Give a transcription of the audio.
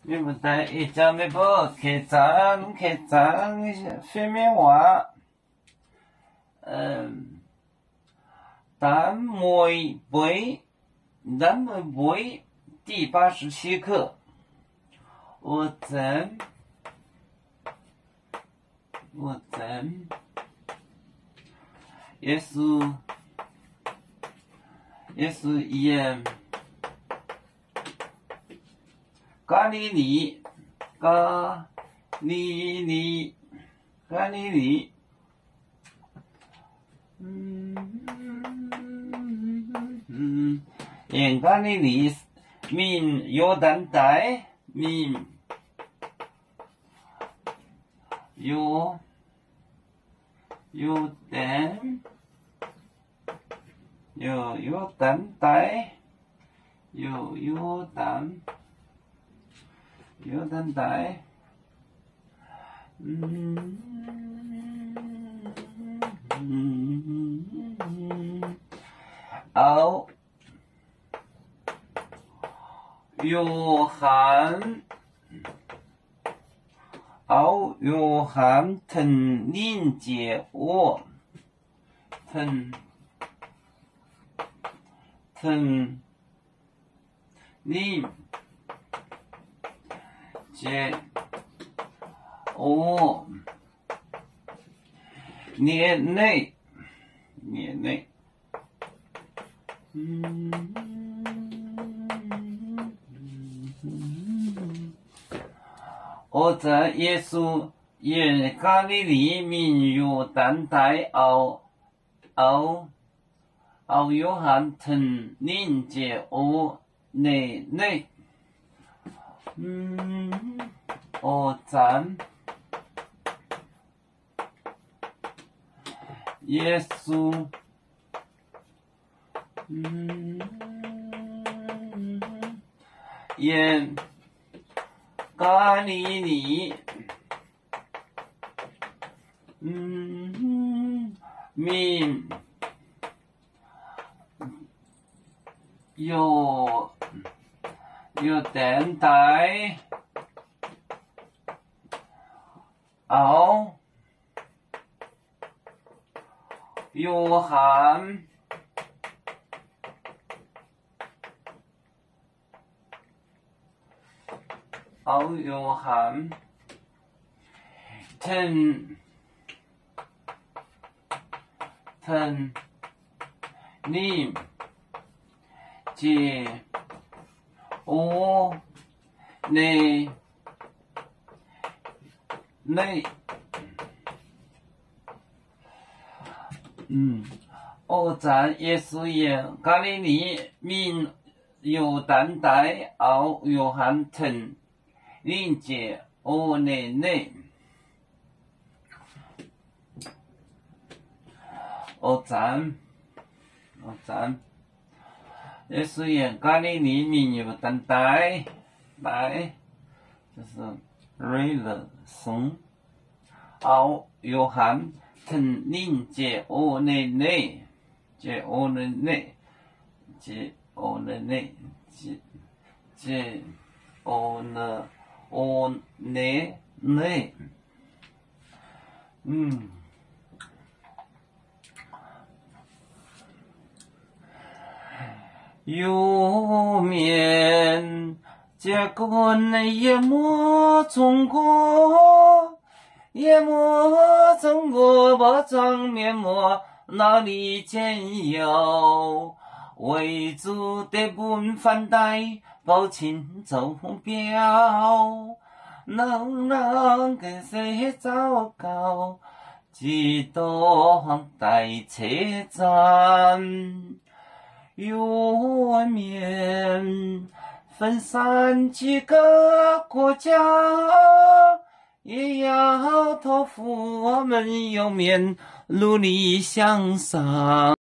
你不带一张的不开张飞面话，咱每杯第87课，我真也是演咖喱里，演咖喱里，面有蛋带，面有蛋带，有蛋带，有含藤lin结窝，藤lin结窝，年内，我在耶稣演咖喱里面有蛋带有含藤lin结窝，内我在耶稣演咖喱里面有蛋带有含藤lin结窝，内我在耶稣演咖喱里面有蛋带有含藤lin结窝，内我在耶稣演咖喱里面有蛋带，就是瑞了松，有含藤lin结窝，内结窝内，有面结果也没中过，包装面膜哪里见有？为主的本反带报请走表，能跟谁糟糕？几多带车站，有面分散几个国家，也要托付我们有面努力向上。